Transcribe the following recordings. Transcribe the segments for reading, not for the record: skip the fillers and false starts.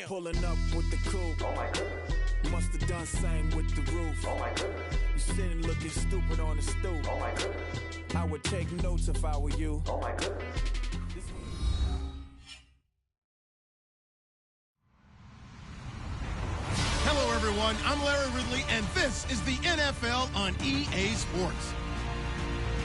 Pulling up with the coupe. Oh my goodness. Must have done same with the roof. Oh my goodness. You sitting looking stupid on the stoop. Oh my goodness. I would take notes if I were you. Oh my goodness. Hello everyone, I'm Larry Ridley and this is the NFL on EA Sports.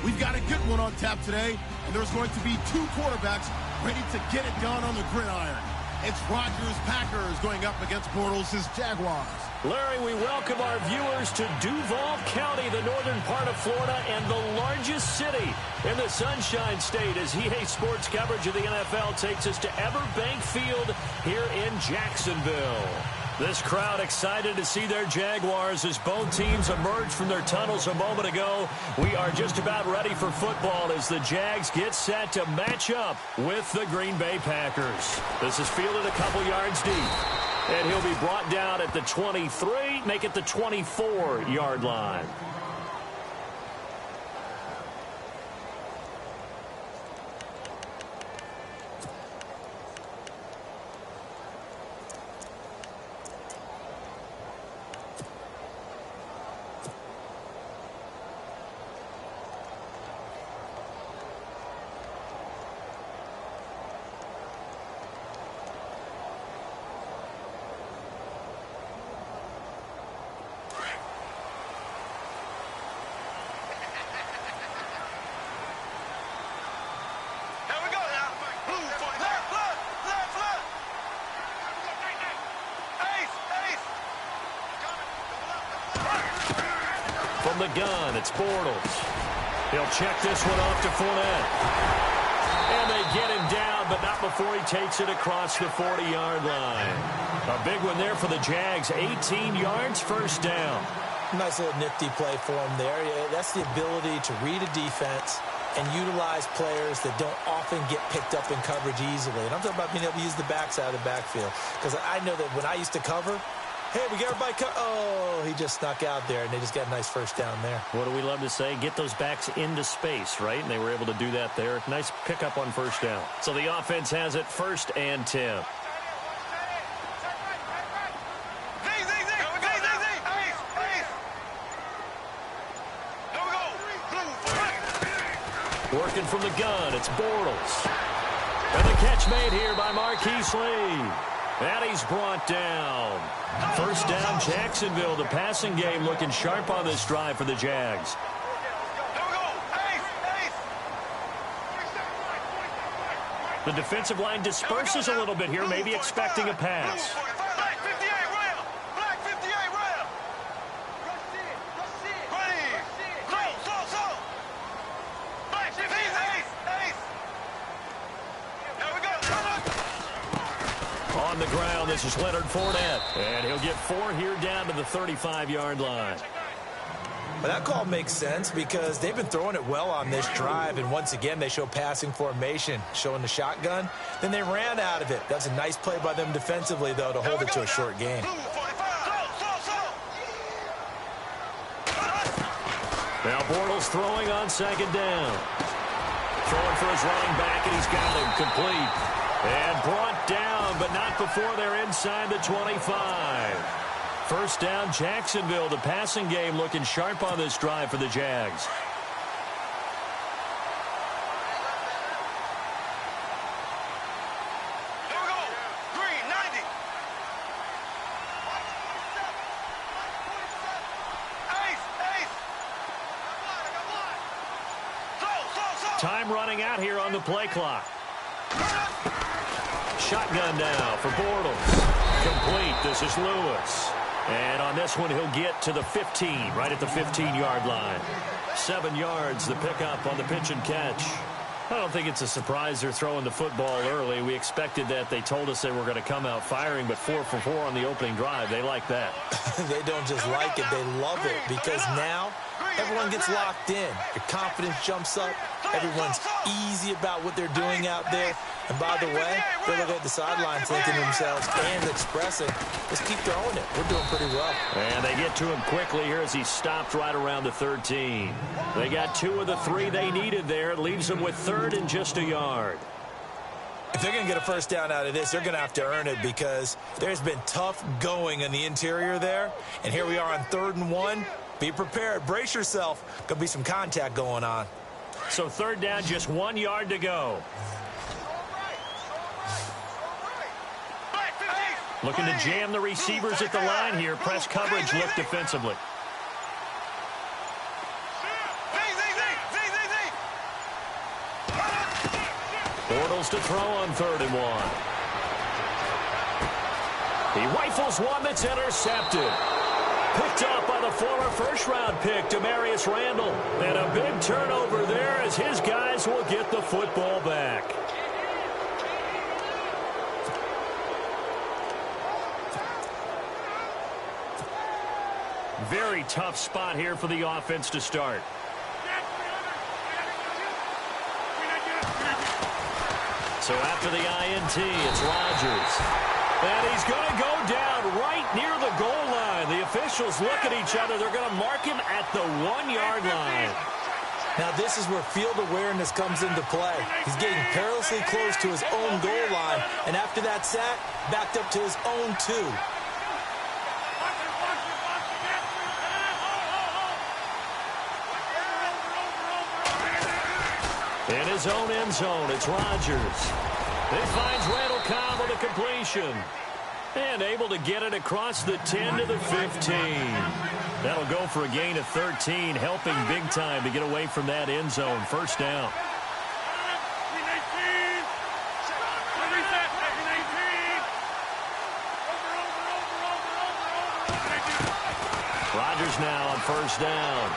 We've got a good one on tap today, and there's going to be two quarterbacks ready to get it done on the gridiron. It's Rodgers Packers going up against Bortles' Jaguars. Larry, we welcome our viewers to Duval County, the northern part of Florida, and the largest city in the Sunshine State, as EA Sports coverage of the NFL takes us to Everbank Field here in Jacksonville. This crowd excited to see their Jaguars as both teams emerged from their tunnels a moment ago. We are just about ready for football as the Jags get set to match up with the Green Bay Packers. This is fielded a couple yards deep, and he'll be brought down at the 23, make it the 24-yard line. From the gun, it's Bortles. He'll check this one off to Fournette. And they get him down, but not before he takes it across the 40-yard line. A big one there for the Jags. 18 yards, first down. Nice little nifty play for him there. Yeah, that's the ability to read a defense and utilize players that don't often get picked up in coverage easily. And I'm talking about being able to use the backside of the backfield. Because I know that when I used to cover, hey, we got everybody oh, he just snuck out there, and they just got a nice first down there. What do we love to say? Get those backs into space, right? And they were able to do that there. Nice pickup on first down. So the offense has it first and 10. Working from the gun, it's Bortles. And the catch made here by Marquise Lee. And he's brought down. First down, Jacksonville. The passing game looking sharp on this drive for the Jags. The defensive line disperses a little bit here, maybe expecting a pass. On the ground, this is Leonard Fournette. And he'll get 4 here down to the 35-yard line. Well, that call makes sense because they've been throwing it well on this drive, and once again, they show passing formation, showing the shotgun. Then they ran out of it. That's a nice play by them defensively, though, to hold it to a short game. Now Bortles throwing on second down. Throwing for his running back, and he's got him complete. And brought down, but not before they're inside the 25. First down, Jacksonville. The passing game looking sharp on this drive for the Jags. Time running out here on the play clock. Shotgun now for Bortles. Complete. This is Lewis. And on this one, he'll get to the 15, right at the 15-yard line. 7 yards, the pickup on the pitch and catch. I don't think it's a surprise they're throwing the football early. We expected that. They told us they were going to come out firing, but 4 for 4 on the opening drive. They like that. They don't just like it. They love it because now everyone gets locked in. Your confidence jumps up. Everyone's easy about what they're doing out there. And by the way, they're looking at the sideline thinking to themselves and expressing, let's keep throwing it. We're doing pretty well. And they get to him quickly here as he stopped right around the 13. They got 2 of the 3 they needed there. It leaves them with 3rd and just a yard. If they're going to get a first down out of this, they're going to have to earn it because there's been tough going in the interior there. And here we are on 3rd and 1. Be prepared. Brace yourself. Going to be some contact going on. So 3rd down, just 1 yard to go. Looking to jam the receivers at the line here. Press coverage, look defensively. Bortles to throw on 3rd and 1. He rifles one that's intercepted. Picked up by the former first-round pick, Demarius Randall. And a big turnover there as his guys will get the football back. Very tough spot here for the offense to start. So after the INT, it's Rodgers. And he's going to go down right near the goal line. The officials look at each other. They're going to mark him at the 1-yard line. Now this is where field awareness comes into play. He's getting perilously close to his own goal line. And after that sack, backed up to his own 2. In his own end zone, it's Rodgers. He finds Randall Cobb with a completion. And able to get it across the 10 to the 15. That'll go for a gain of 13, helping big time to get away from that end zone. First down. Rodgers now on first down.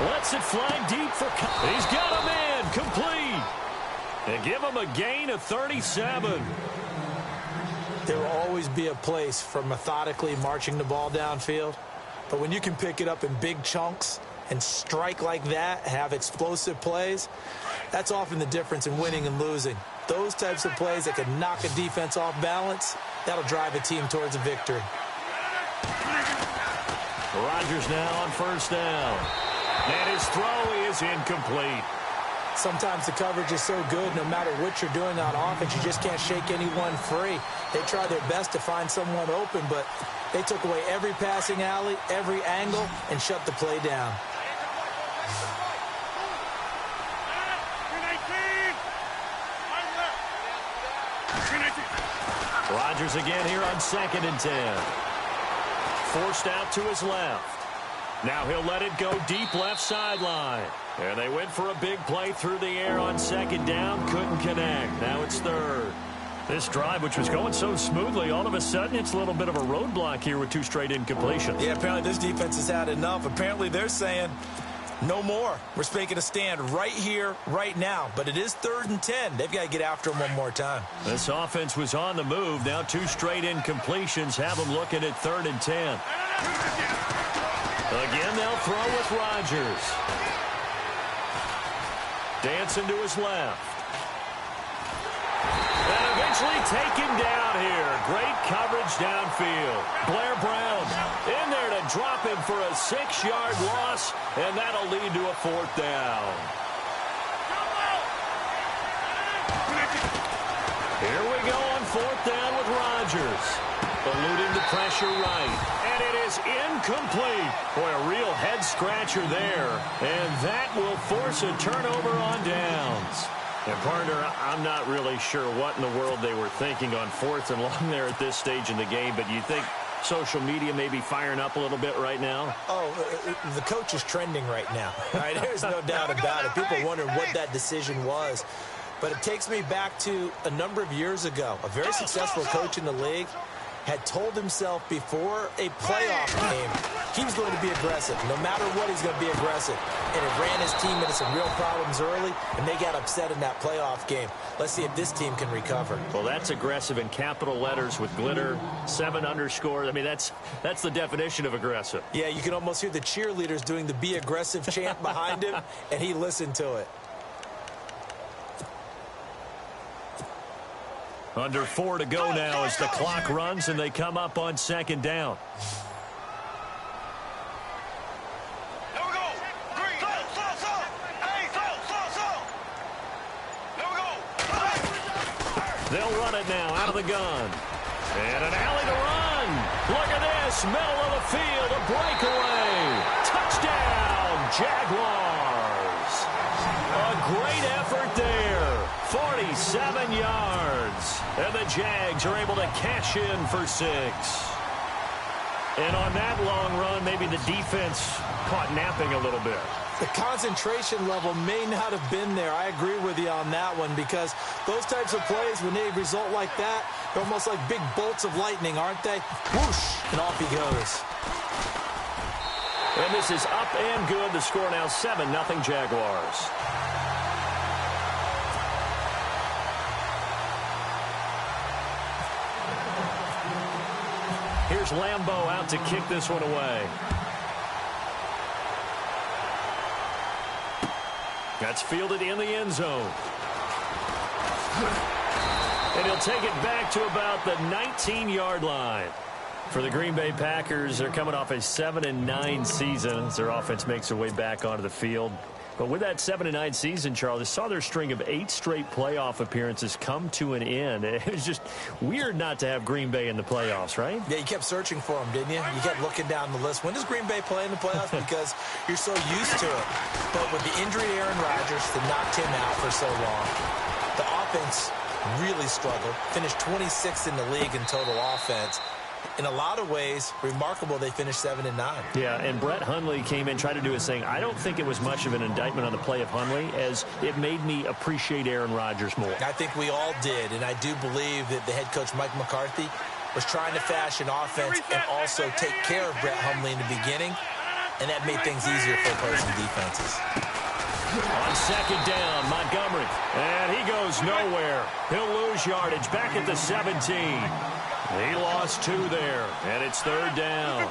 Lets it fly deep for Cobb. He's got a man. Complete. And give him a gain of 37. There will always be a place for methodically marching the ball downfield. But when you can pick it up in big chunks and strike like that, have explosive plays, that's often the difference in winning and losing. Those types of plays that can knock a defense off balance, that'll drive a team towards a victory. Rodgers now on first down. And his throw is incomplete. Sometimes the coverage is so good, no matter what you're doing on offense, you just can't shake anyone free. They try their best to find someone open, but they took away every passing alley, every angle, and shut the play down. Rodgers again here on 2nd and 10. Forced out to his left. Now he'll let it go deep left sideline. And they went for a big play through the air on 2nd down. Couldn't connect. Now it's 3rd. This drive, which was going so smoothly, all of a sudden it's a little bit of a roadblock here with 2 straight incompletions. Yeah, apparently this defense has had enough. Apparently they're saying no more. We're making a stand right here, right now. But it is 3rd and 10. They've got to get after him one more time. This offense was on the move. Now 2 straight incompletions have them looking at 3rd and 10. Again, they'll throw with Rodgers. Dancing to his left. And eventually taken down here. Great coverage downfield. Blair Brown in there to drop him for a 6-yard loss, and that'll lead to a 4th down. Here we go on 4th down with Rodgers. Eluding the pressure right. And it is incomplete. Boy, a real head-scratcher there. And that will force a turnover on downs. And, partner, I'm not really sure what in the world they were thinking on 4th and long there at this stage in the game. But you think social media may be firing up a little bit right now? Oh, the coach is trending right now. Right? There's no doubt about it. People wondering what that decision was. But it takes me back to a number of years ago. A very successful coach in the league had told himself before a playoff game he was going to be aggressive. No matter what, he's going to be aggressive. And it ran his team into some real problems early, and they got upset in that playoff game. Let's see if this team can recover. Well, that's aggressive in capital letters with glitter, 7 underscores. I mean, that's the definition of aggressive. Yeah, you can almost hear the cheerleaders doing the "Be Aggressive" chant behind him, and he listened to it. Under 4 to go now as the clock runs and they come up on 2nd down. There we go. 3, There we go. They'll run it now out of the gun. And an alley to run. Look at this. Middle of the field. A breakaway. Touchdown, Jaguars. A great effort there. 47 yards. And the Jags are able to cash in for 6. And on that long run, maybe the defense caught napping a little bit. The concentration level may not have been there. I agree with you on that one, because those types of plays, when they result like that, they're almost like big bolts of lightning, aren't they? Whoosh, and off he goes. And this is up and good. The score now 7-0 Jaguars. Here's Lambeau out to kick this one away. That's fielded in the end zone. And he'll take it back to about the 19-yard line. For the Green Bay Packers, they're coming off a 7-9 season as their offense makes their way back onto the field. But with that 7-9 season, Charles, they saw their string of 8 straight playoff appearances come to an end. It was just weird not to have Green Bay in the playoffs, right? Yeah, you kept searching for them, didn't you? You kept looking down the list. When does Green Bay play in the playoffs? Because you're so used to it. But with the injury to Aaron Rodgers that knocked him out for so long, the offense really struggled. Finished 26th in the league in total offense. In a lot of ways, remarkable they finished 7-9. Yeah, and Brett Hundley came in, tried to do his thing. I don't think it was much of an indictment on the play of Hundley, as it made me appreciate Aaron Rodgers more. I think we all did, and I do believe that the head coach, Mike McCarthy, was trying to fashion offense and also take care of Brett Hundley in the beginning, and that made things easier for opposing defenses. On second down, Montgomery, and he goes nowhere. He'll lose yardage back at the 17. He lost 2 there, and it's third down.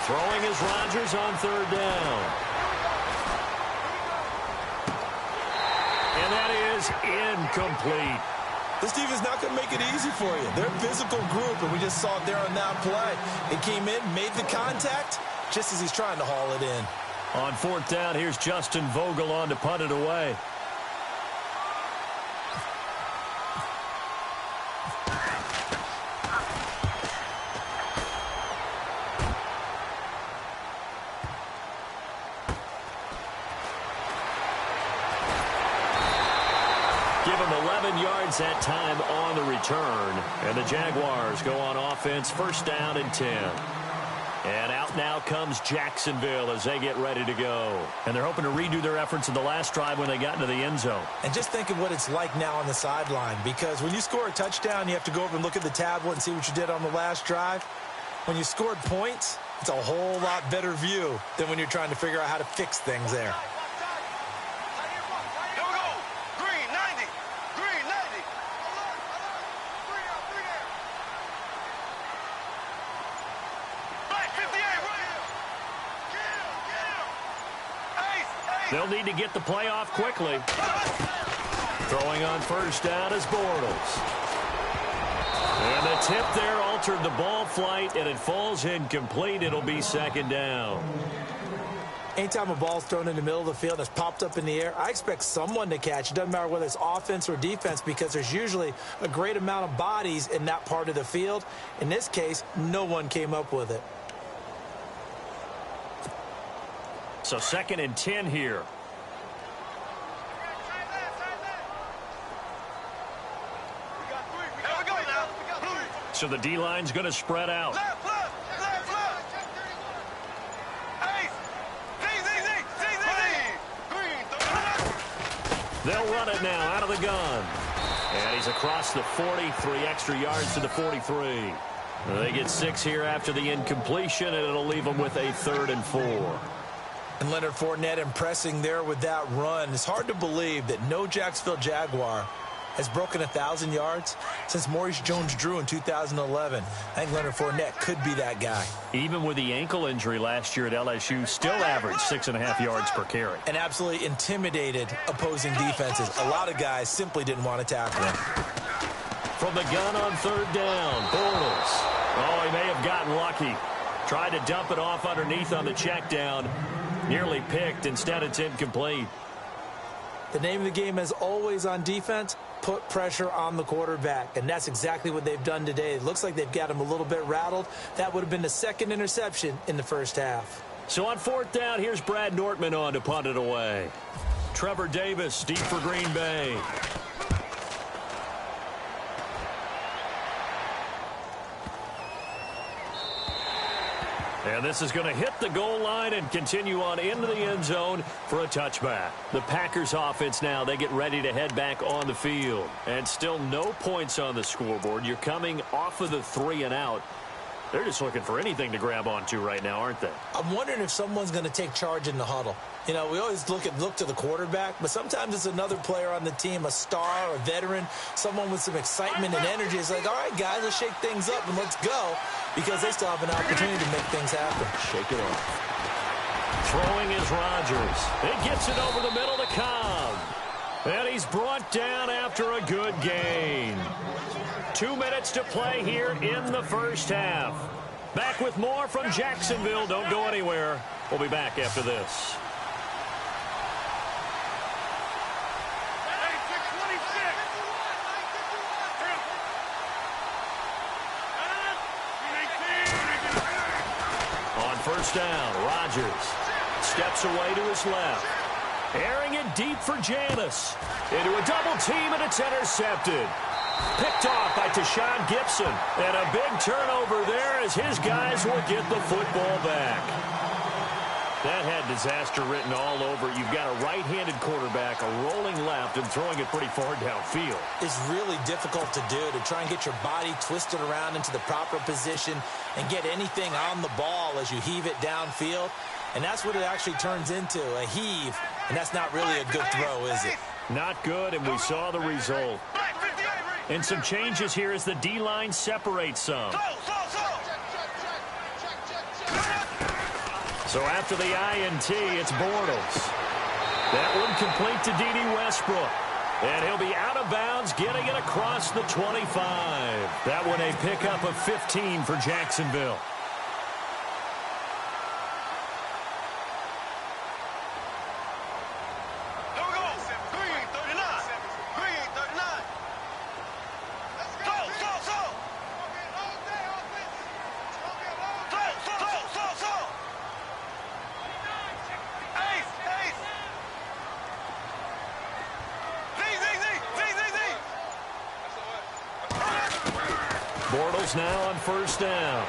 Throwing is Rodgers on third down. And that is incomplete. This defense is not going to make it easy for you. They're a physical group, and we just saw it there on that play. It came in, made the contact, just as he's trying to haul it in. On fourth down, here's Justin Vogel on to punt it away. Give him 11 yards that time on the return. And the Jaguars go on offense, first down and 10. And out now comes Jacksonville as they get ready to go. And they're hoping to redo their efforts in the last drive when they got into the end zone. And just think of what it's like now on the sideline, because when you score a touchdown, you have to go over and look at the tablet and see what you did on the last drive. When you scored points, it's a whole lot better view than when you're trying to figure out how to fix things there. They'll need to get the play off quickly. Throwing on first down is Bortles. And the tip there altered the ball flight, and it falls incomplete. It'll be second down. Anytime a ball's thrown in the middle of the field that's popped up in the air, I expect someone to catch. It doesn't matter whether it's offense or defense, because there's usually a great amount of bodies in that part of the field. In this case, no one came up with it. So second and 10 here. So the D-line's going to spread out. They'll run it now out of the gun. And he's across the 40, 3 extra yards to the 43. They get 6 here after the incompletion, and it'll leave them with a 3rd and 4. And Leonard Fournette impressing there with that run. It's hard to believe that no Jacksonville Jaguar has broken 1,000 yards since Maurice Jones-Drew in 2011. I think Leonard Fournette could be that guy. Even with the ankle injury last year at LSU, still averaged 6.5 yards per carry. And absolutely intimidated opposing defenses. A lot of guys simply didn't want to tackle him. From the gun on third down, Bortles. Oh, he may have gotten lucky. Tried to dump it off underneath on the check down. Nearly picked. Instead, it's incomplete. The name of the game is always on defense, put pressure on the quarterback. And that's exactly what they've done today. It looks like they've got him a little bit rattled. That would have been the second interception in the first half. So on fourth down, here's Brad Nortman on to punt it away. Trevor Davis deep for Green Bay. And this is going to hit the goal line and continue on into the end zone for a touchback. The Packers offense now, they get ready to head back on the field. And still no points on the scoreboard. You're coming off of the 3 and out. They're just looking for anything to grab onto right now, aren't they? I'm wondering if someone's going to take charge in the huddle. You know, we always look to the quarterback, but sometimes it's another player on the team, a star, a veteran, someone with some excitement and energy. It's like, all right, guys, let's shake things up and let's go, because they still have an opportunity to make things happen. Shake it off. Throwing is Rodgers. It gets it over the middle to Cobb. And he's brought down after a good gain. 2 minutes to play here in the first half. Back with more from Jacksonville. Don't go anywhere. We'll be back after this. On first down, Rodgers steps away to his left. Airing it deep for Jameis. Into a double team, and it's intercepted. Picked off by Tashawn Gibson. And a big turnover there as his guys will get the football back. That had disaster written all over. You've got a right-handed quarterback, a rolling left, and throwing it pretty far downfield. It's really difficult to do, to try and get your body twisted around into the proper position and get anything on the ball as you heave it downfield. And that's what it actually turns into, a heave. And that's not really a good throw, is it? Not good, and we saw the result. And some changes here as the D-line separates some. So after the INT, it's Bortles. That one complete to D.D. Westbrook. And he'll be out of bounds, getting it across the 25. That one a pickup of 15 for Jacksonville. Bortles now on first down.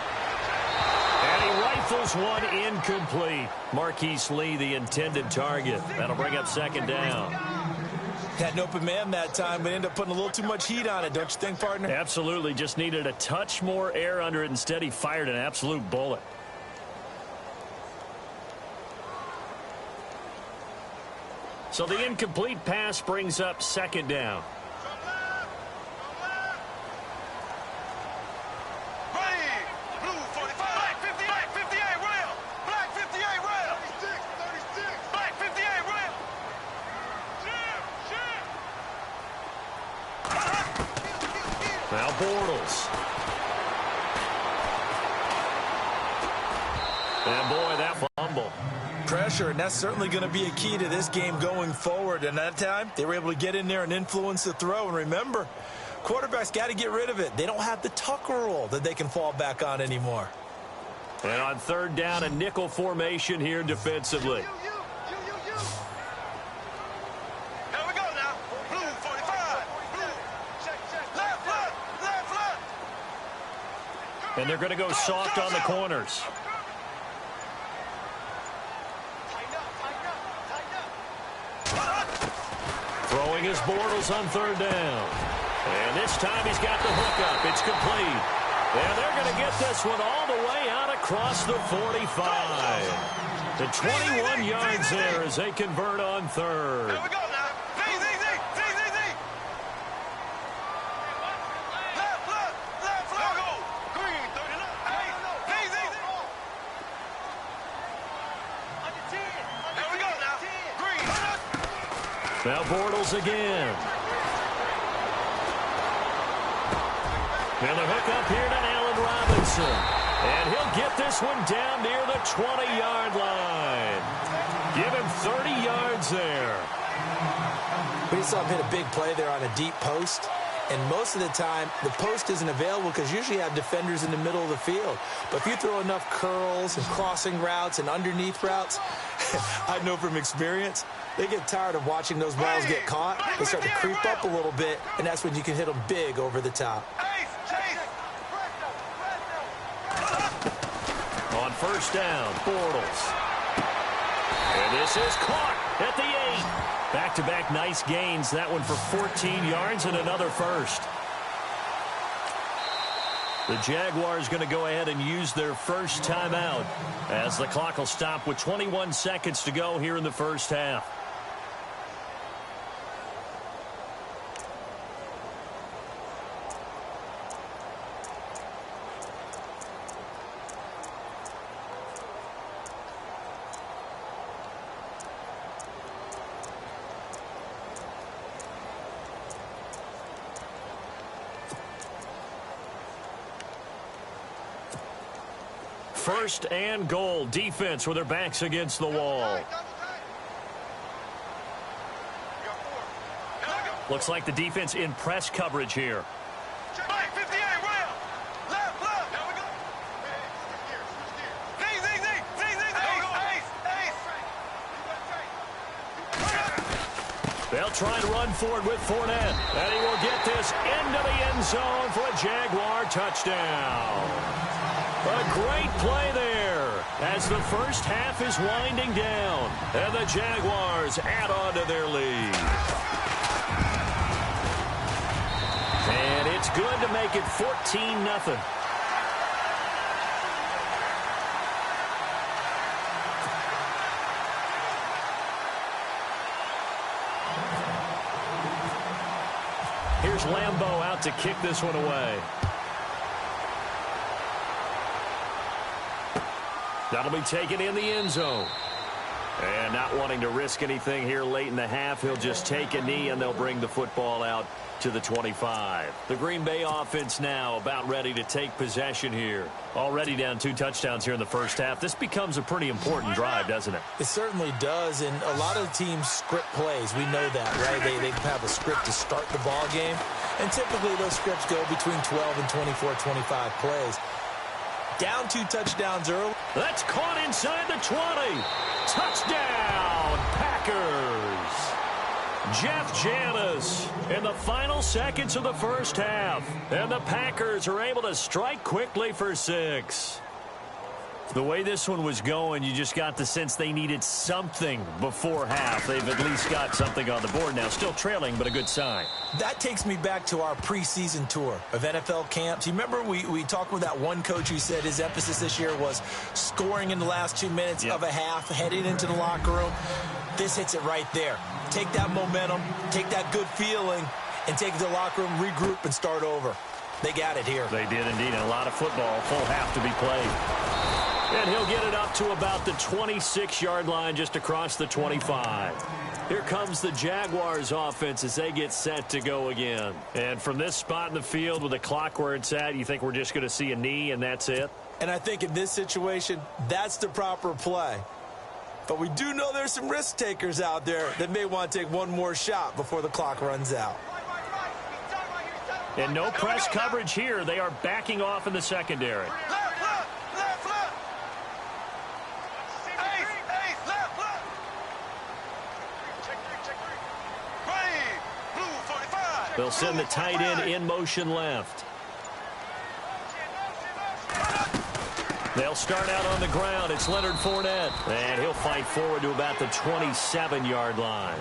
And he rifles one incomplete. Marquise Lee, the intended target. That'll bring up second down. Had an open man that time, but ended up putting a little too much heat on it, don't you think, partner? Absolutely. Just needed a touch more air under it. Instead, he fired an absolute bullet. So the incomplete pass brings up second down. Now Bortles. And boy, that fumble. Pressure, and that's certainly going to be a key to this game going forward. And that time, they were able to get in there and influence the throw. And remember, quarterbacks got to get rid of it. They don't have the Tucker rule that they can fall back on anymore. And on third down, a nickel formation here defensively. And they're going to go soft on the corners. Throwing his Bortles on third down. And this time he's got the hook up. It's complete. And they're going to get this one all the way out across the 45. The 21 yards there as they convert on third. Here we go now. Now Bortles again. And the hook up here to Allen Robinson. And he'll get this one down near the 20-yard line. Give him 30 yards there. We just saw him hit a big play there on a deep post. And most of the time, the post isn't available because usually you have defenders in the middle of the field. But if you throw enough curls and crossing routes and underneath routes, I know from experience, they get tired of watching those balls get caught. They start to creep up a little bit, and that's when you can hit them big over the top. On first down, Bortles. And this is caught at the 8. Back-to-back nice gains. That one for 14 yards and another first. The Jaguars going to go ahead and use their first timeout as the clock will stop with 21 seconds to go here in the first half. First and goal. Defense with their backs against the wall. Looks like the defense in press coverage here. They'll try and run forward with Fournette. And he will get this into the end zone for a Jaguar touchdown. A great play there as the first half is winding down. And the Jaguars add on to their lead. And it's good to make it 14-0. Here's Lambeau out to kick this one away. That'll be taken in the end zone. And not wanting to risk anything here late in the half, he'll just take a knee and they'll bring the football out to the 25. The Green Bay offense now about ready to take possession here. Already down 2 touchdowns here in the first half. This becomes a pretty important drive, doesn't it? It certainly does, and a lot of teams script plays. We know that, right? They have a script to start the ball game, and typically those scripts go between 12 and 24, 25 plays. Down 2 touchdowns early. That's caught inside the 20. Touchdown, Packers. Jeff Janis in the final seconds of the first half. And the Packers are able to strike quickly for 6. The way this one was going, you just got the sense they needed something before half. They've at least got something on the board now. Still trailing, but a good sign. That takes me back to our preseason tour of NFL camps. You remember we talked with that one coach who said his emphasis this year was scoring in the last 2 minutes of a half, heading into the locker room. This hits it right there. Take that momentum, take that good feeling, and take it to the locker room, regroup, and start over. They got it here. They did indeed. And a lot of football, full half to be played. And he'll get it up to about the 26-yard line, just across the 25. Here comes the Jaguars offense as they get set to go again. And from this spot in the field with the clock where it's at, you think we're just going to see a knee and that's it? And I think in this situation, that's the proper play. But we do know there's some risk takers out there that may want to take one more shot before the clock runs out. And no press coverage here. They are backing off in the secondary. They'll send the tight end in motion left. They'll start out on the ground. It's Leonard Fournette. And he'll fight forward to about the 27-yard line.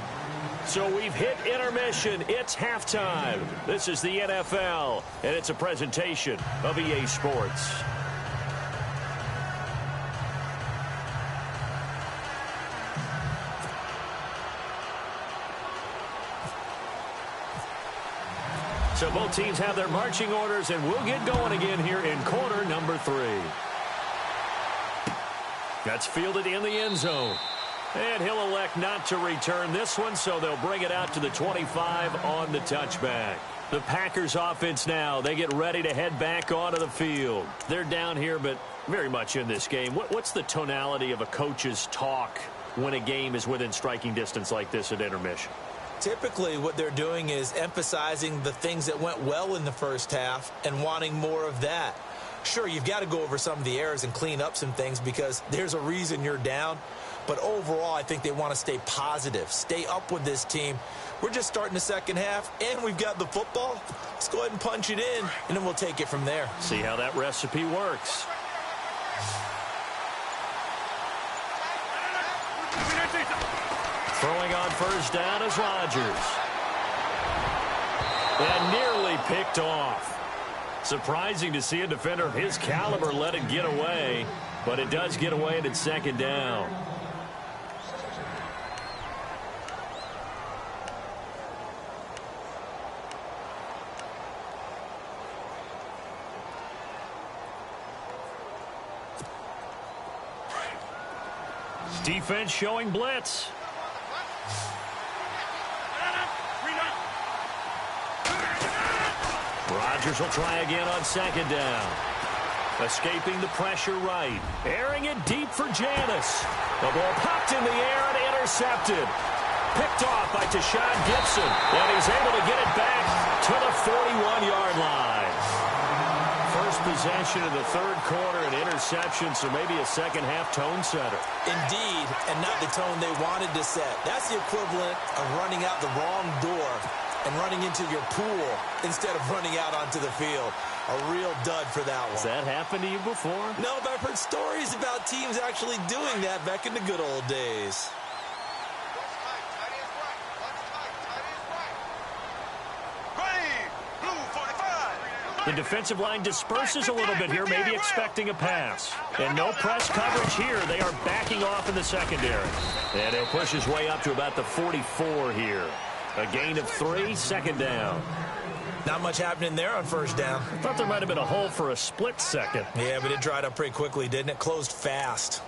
So we've hit intermission. It's halftime. This is the NFL, and it's a presentation of EA Sports. So both teams have their marching orders, and we'll get going again here in quarter number 3. That's fielded in the end zone. And he'll elect not to return this one, so they'll bring it out to the 25 on the touchback. The Packers offense now, they get ready to head back onto the field. They're down here, but very much in this game. What's the tonality of a coach's talk when a game is within striking distance like this at intermission? Typically, what they're doing is emphasizing the things that went well in the first half and wanting more of that. Sure, you've got to go over some of the errors and clean up some things because there's a reason you're down. But overall, I think they want to stay positive, stay up with this team. We're just starting the second half, and we've got the football. Let's go ahead and punch it in, and then we'll take it from there. See how that recipe works. Throwing on first down is Rodgers. And nearly picked off. Surprising to see a defender of his caliber let it get away, but it does get away and it's second down. Defense showing blitz. Rodgers will try again on second down. Escaping the pressure right. Airing it deep for Janis. The ball popped in the air and intercepted. Picked off by Tashawn Gibson. And he's able to get it back to the 41-yard line. First possession of the third quarter, an interception, so maybe a second-half tone setter. Indeed, and not the tone they wanted to set. That's the equivalent of running out the wrong door and running into your pool instead of running out onto the field. A real dud for that one. Has that happened to you before? No, but I've heard stories about teams actually doing that back in the good old days. The defensive line disperses a little bit here, maybe expecting a pass. And no press coverage here. They are backing off in the secondary. And he'll push his way up to about the 44 here. A gain of 3, second down. Not much happening there on first down. I thought there might have been a hole for a split second. Yeah, but it dried up pretty quickly, didn't it? Closed fast.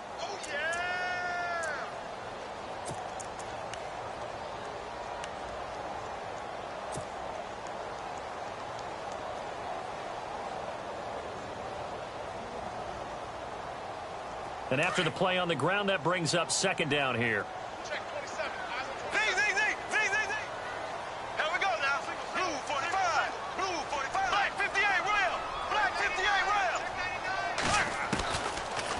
And after the play on the ground, that brings up second down here. Check 27. Z. Here we go now. Blue 45. Blue 45. Black 58 rail. Black 58 rail.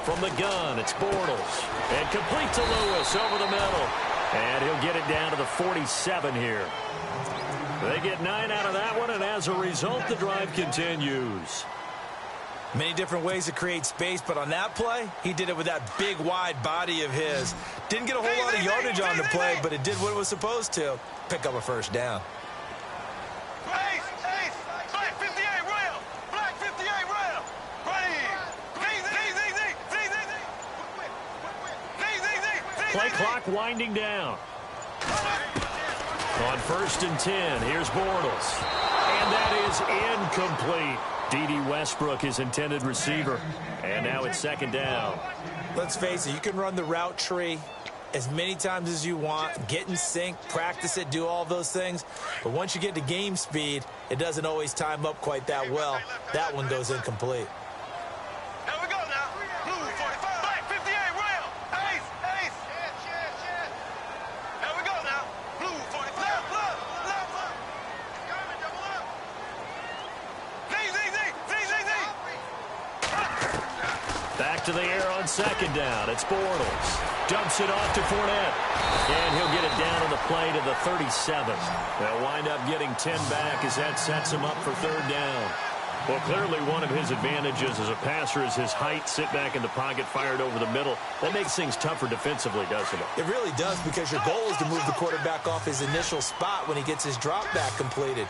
From the gun, it's Bortles. And complete to Lewis over the middle. And he'll get it down to the 47 here. They get 9 out of that one, and as a result, the drive continues. Many different ways to create space, but on that play, he did it with that big, wide body of his. Didn't get a whole lot of yardage on the play, but it did what it was supposed to. Pick up a first down. Ace. Black 58 rail. Black 58 rail. Play clock winding down. On first and 10, here's Bortles. And that is incomplete. D.D. Westbrook, his intended receiver. And now it's second down. Let's face it, you can run the route tree as many times as you want, get in sync, practice it, do all those things. But once you get to game speed, it doesn't always time up quite that well. That one goes incomplete. Here we go now. Blue 45. Black 58 rail. Ace. Here we go now. Blue 45. Left. Double up. Back to the air on second down. It's Bortles. Dumps it off to Fournette. And he'll get it down on the play to the 37. They'll wind up getting 10 back as that sets him up for third down. Well, clearly one of his advantages as a passer is his height. Sit back in the pocket, fired over the middle. That makes things tougher defensively, doesn't it? It really does, because your goal is to move the quarterback off his initial spot when he gets his drop back completed.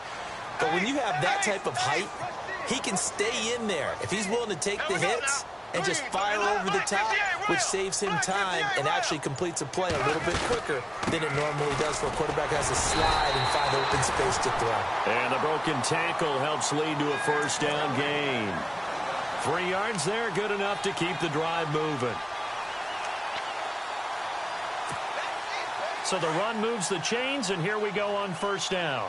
But when you have that type of height, he can stay in there. If he's willing to take the hits and just fire over the top, which saves him time and actually completes a play a little bit quicker than it normally does, where a quarterback has to slide and find open space to throw. And the broken tackle helps lead to a first down gain. 3 yards there, good enough to keep the drive moving. So the run moves the chains, and here we go on first down.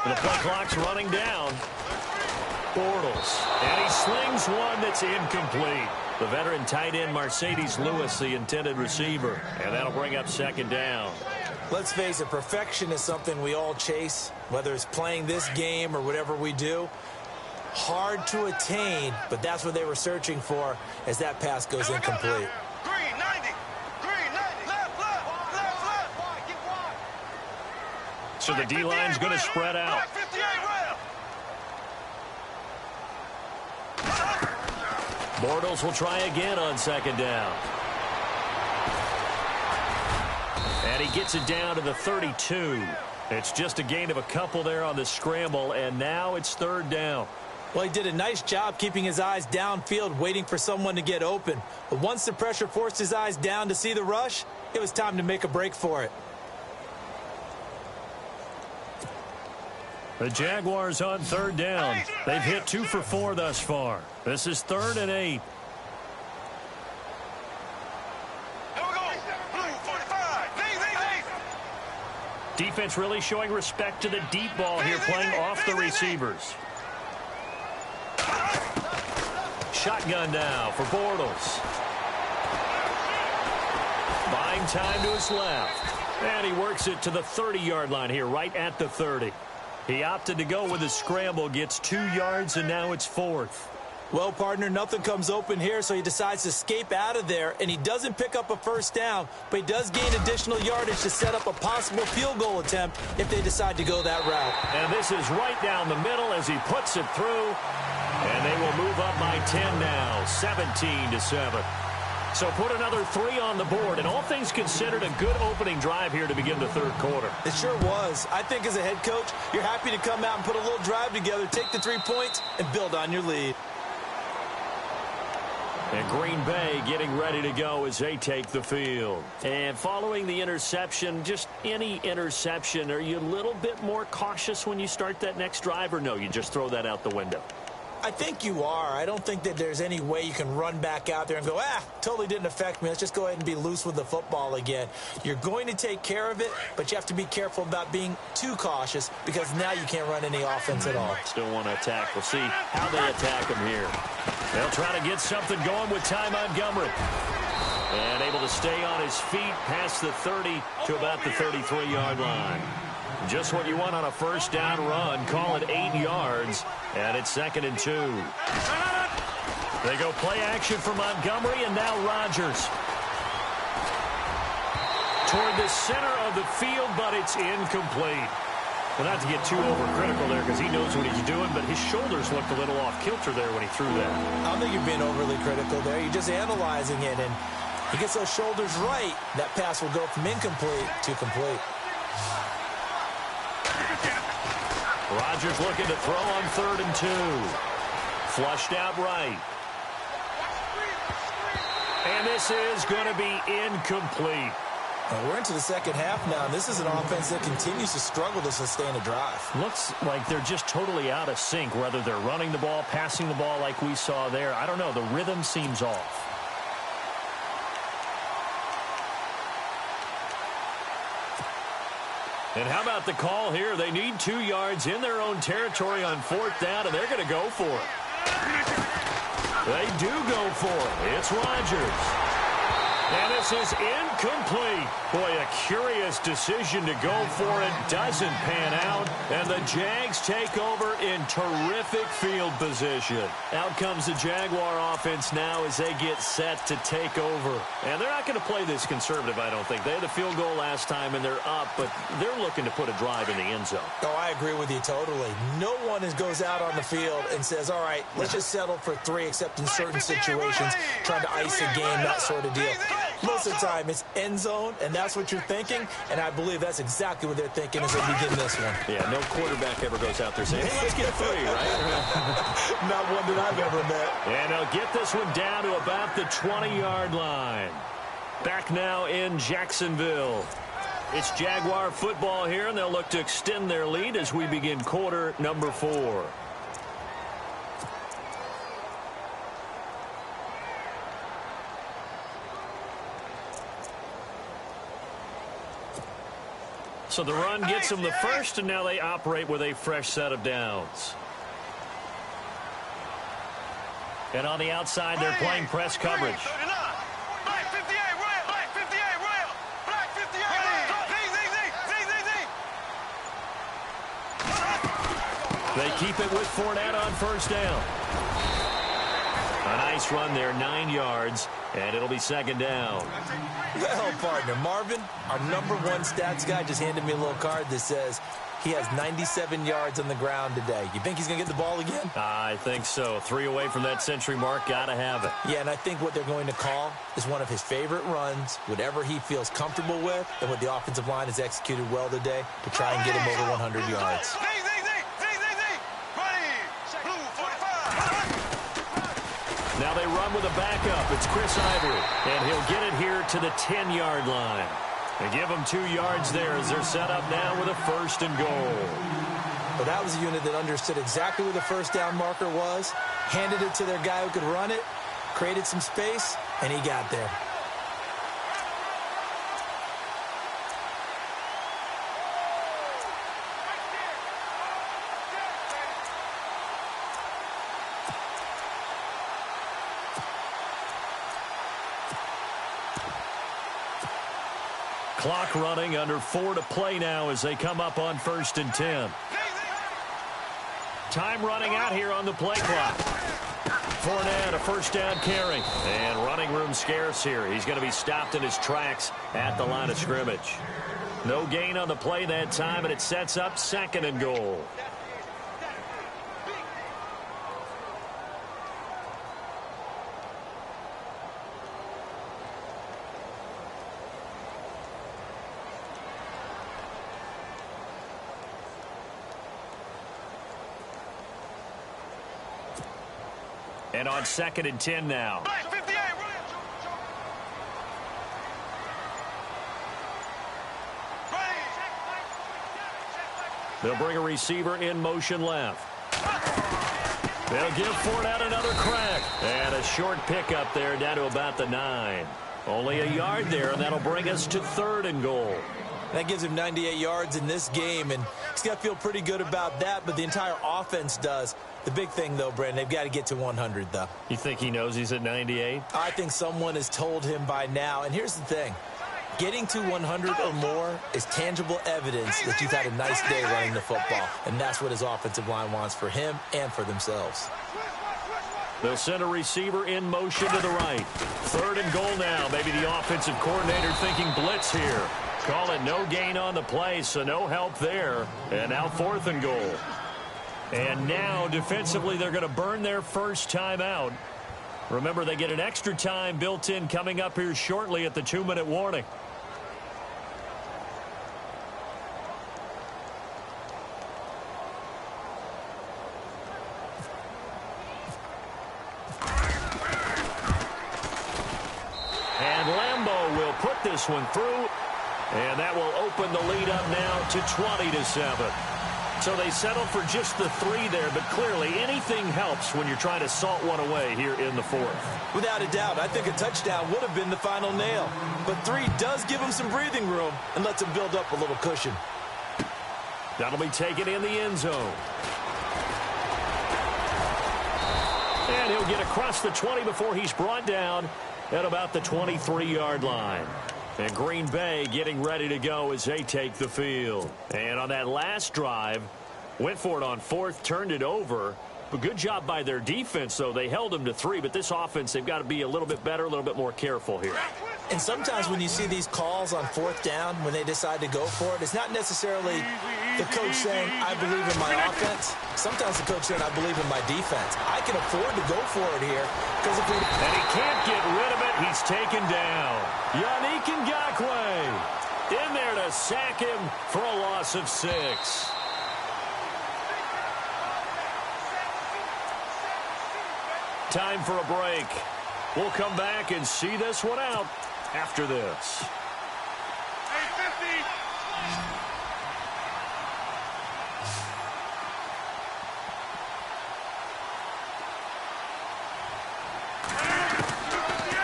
The play clock's running down. Bortles. And he slings one that's incomplete. The veteran tight end Mercedes Lewis, the intended receiver. And that'll bring up second down. Let's face it, perfection is something we all chase, whether it's playing this game or whatever we do. Hard to attain, but that's what they were searching for as that pass goes incomplete. Green 90. Green 90. Left, left. So the D-line's going to spread out. Black 58 rail. Bortles will try again on second down. And he gets it down to the 32. It's just a gain of a couple there on the scramble, and now it's third down. Well, he did a nice job keeping his eyes downfield, waiting for someone to get open. But once the pressure forced his eyes down to see the rush, it was time to make a break for it. The Jaguars on third down. They've hit 2 for 4 thus far. This is 3rd and 8. Here we go. Blue 45. Defense really showing respect to the deep ball here, playing off the receivers. Shotgun now for Bortles. Buying time to his left. And he works it to the 30-yard line here, right at the 30. He opted to go with a scramble, gets 2 yards, and now it's 4th. Well, partner, nothing comes open here, so he decides to escape out of there, and he doesn't pick up a first down, but he does gain additional yardage to set up a possible field goal attempt if they decide to go that route. And this is right down the middle as he puts it through, and they will move up by 10 now, 17-7. So put another 3 on the board, and all things considered, a good opening drive here to begin the third quarter. It sure was. I think as a head coach, you're happy to come out and put a little drive together, take the 3 points, and build on your lead. And Green Bay getting ready to go as they take the field. And following the interception, just any interception, are you a little bit more cautious when you start that next drive, or no, you just throw that out the window? I think you are. I don't think that there's any way you can run back out there and go, totally didn't affect me. Let's just go ahead and be loose with the football again. You're going to take care of it, but you have to be careful about being too cautious because now you can't run any offense at all. Still want to attack. We'll see how they attack him here. They'll try to get something going with Ty Montgomery. And able to stay on his feet past the 30 to about the 33-yard line. Just what you want on a first down run. Call it 8 yards. And it's 2nd and 2. They go play action for Montgomery, and now Rodgers. Toward the center of the field, but it's incomplete. Well, not to get too overcritical there because he knows what he's doing, but his shoulders looked a little off kilter there when he threw that. I don't think you're being overly critical there. You're just analyzing it, and he gets those shoulders right. That pass will go from incomplete to complete. Rodgers looking to throw on 3rd and 2. Flushed out right. And this is going to be incomplete. We're into the second half now. This is an offense that continues to struggle to sustain a drive. Looks like they're just totally out of sync, whether they're running the ball, passing the ball like we saw there. I don't know. The rhythm seems off. And how about the call here? They need 2 yards in their own territory on 4th down, and they're going to go for it. They do go for it. It's Rodgers. And this is incomplete. Boy, a curious decision to go for it. Doesn't pan out. And the Jags take over in terrific field position. Out comes the Jaguar offense now as they get set to take over. And they're not going to play this conservative, I don't think. They had the field goal last time, and they're up, but they're looking to put a drive in the end zone. Oh, I agree with you totally. No one goes out on the field and says, all right, let's just settle for 3, except in certain situations, trying to ice a game, that sort of deal. Most of the time, it's end zone, and that's what you're thinking, and I believe that's exactly what they're thinking as they begin this one. Yeah, no quarterback ever goes out there saying, hey, let's get 3, right? Not one that I've ever met. And they'll get this one down to about the 20-yard line. Back now in Jacksonville. It's Jaguar football here, and they'll look to extend their lead as we begin quarter number 4. So the run gets them the first, and now they operate with a fresh set of downs. And on the outside, they're playing press coverage. They keep it with Fournette on first down. A nice run there, 9 yards, and it'll be second down. Well, partner, Marvin, our #1 stats guy, just handed me a little card that says he has 97 yards on the ground today. You think he's going to get the ball again? I think so. 3 away from that century mark. Got to have it. Yeah, and I think what they're going to call is one of his favorite runs, whatever he feels comfortable with, and what the offensive line has executed well today to try and get him over 100 yards. Now they run with a backup. It's Chris Ivory, and he'll get it here to the 10-yard line. They give him 2 yards there as they're set up now with a first and goal. Well, that was a unit that understood exactly where the first down marker was, handed it to their guy who could run it, created some space, and he got there. Clock running, under 4 to play now as they come up on first and 10. Time running out here on the play clock. Fournette, a first down carry. And running room scarce here. He's going to be stopped in his tracks at the line of scrimmage. No gain on the play that time, and it sets up second and goal. And on second and 10 now. They'll bring a receiver in motion left. They'll give Fournette another crack. And a short pickup there down to about the 9. Only a yard there, and that'll bring us to third and goal. That gives him 98 yards in this game, and he's got to feel pretty good about that, but the entire offense does. The big thing, though, Brandon, they've got to get to 100, though. You think he knows he's at 98? I think someone has told him by now. And here's the thing. Getting to 100 or more is tangible evidence that you've had a nice day running the football. And that's what his offensive line wants for him and for themselves. They'll send a receiver in motion to the right. Third and goal now. Maybe the offensive coordinator thinking blitz here. Call it no gain on the play, so no help there. And now fourth and goal. And now, defensively, they're going to burn their first time out. Remember, they get an extra time built in coming up here shortly at the 2-minute warning. And Lambeau will put this one through. And that will open the lead up now to 20-7. So they settle for just the 3 there, but clearly anything helps when you're trying to salt one away here in the fourth. Without a doubt, I think a touchdown would have been the final nail. But 3 does give him some breathing room and lets him build up a little cushion. That'll be taken in the end zone. And he'll get across the 20 before he's brought down at about the 23-yard line. And Green Bay getting ready to go as they take the field. And on that last drive, went for it on fourth, turned it over. But good job by their defense, though. They held them to 3, but this offense, they've got to be a little bit better, a little bit more careful here. And sometimes when you see these calls on fourth down, when they decide to go for it, it's not necessarily the coach saying, I believe in my offense. Sometimes the coach saying, I believe in my defense. I can afford to go for it here. Because if we... And he can't get rid of it. He's taken down. Yannick Ngakoue in there to sack him for a loss of 6. Time for a break. We'll come back and see this one out after this.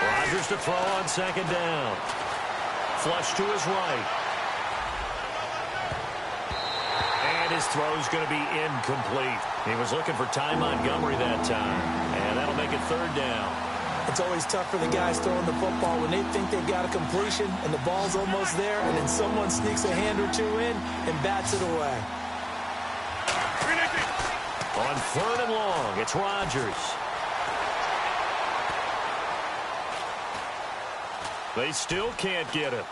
Rodgers to throw on second down. Flush to his right. his throw's going to be incomplete. He was looking for Ty Montgomery that time, and that'll make it third down. It's always tough for the guys throwing the football when they think they've got a completion and the ball's almost there, and then someone sneaks a hand or two in and bats it away. On third and long, it's Rodgers. They still can't get it.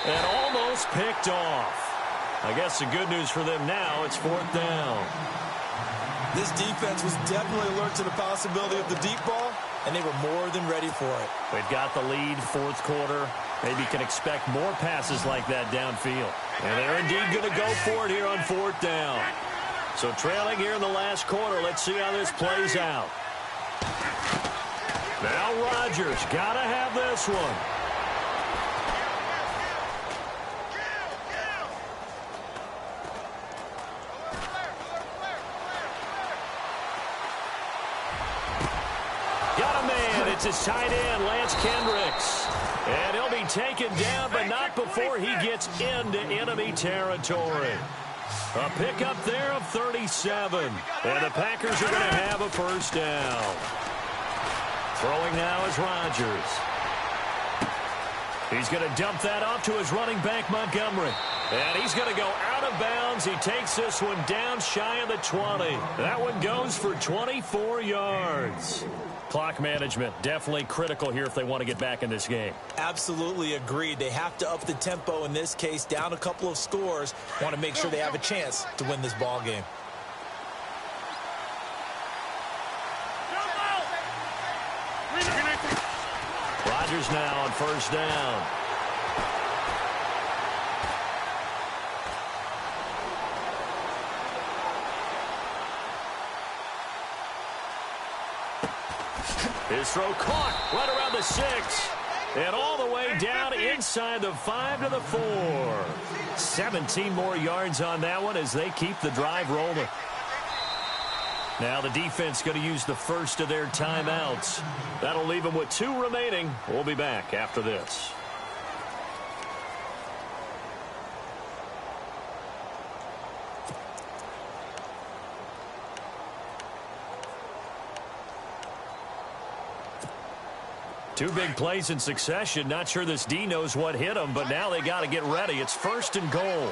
And almost picked off. I guess the good news for them now, it's fourth down. This defense was definitely alert to the possibility of the deep ball, and they were more than ready for it. They've got the lead, fourth quarter. Maybe can expect more passes like that downfield. And they're indeed going to go for it here on fourth down. So trailing here in the last quarter, let's see how this plays out. Now Rodgers, got to have this one. It's his tight end, Lance Kendricks. And he'll be taken down, but not before he gets into enemy territory. A pickup there of 37. And the Packers are going to have a first down. Throwing now is Rodgers. He's going to dump that off to his running back, Montgomery. And he's going to go out of bounds. He takes this one down shy of the 20. That one goes for 24 yards. Clock management, definitely critical here if they want to get back in this game. Absolutely agreed. They have to up the tempo in this case, down a couple of scores. Want to make sure they have a chance to win this ball game. Rodgers now on first down. His throw caught right around the 6. And all the way down inside the 5 to the 4. 17 more yards on that one as they keep the drive rolling. Now the defense going to use the first of their timeouts. That'll leave them with 2 remaining. We'll be back after this. Two big plays in succession. Not sure this D knows what hit him, but now they got to get ready. It's first and goal.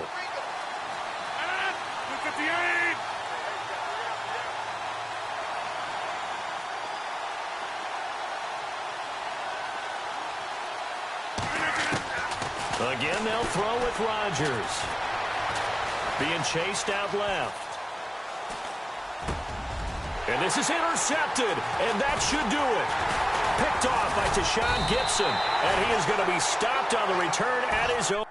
Again, they'll throw with Rodgers. Being chased out left. And this is intercepted, and that should do it. Picked off by Tashawn Gibson, and he is going to be stopped on the return at his own.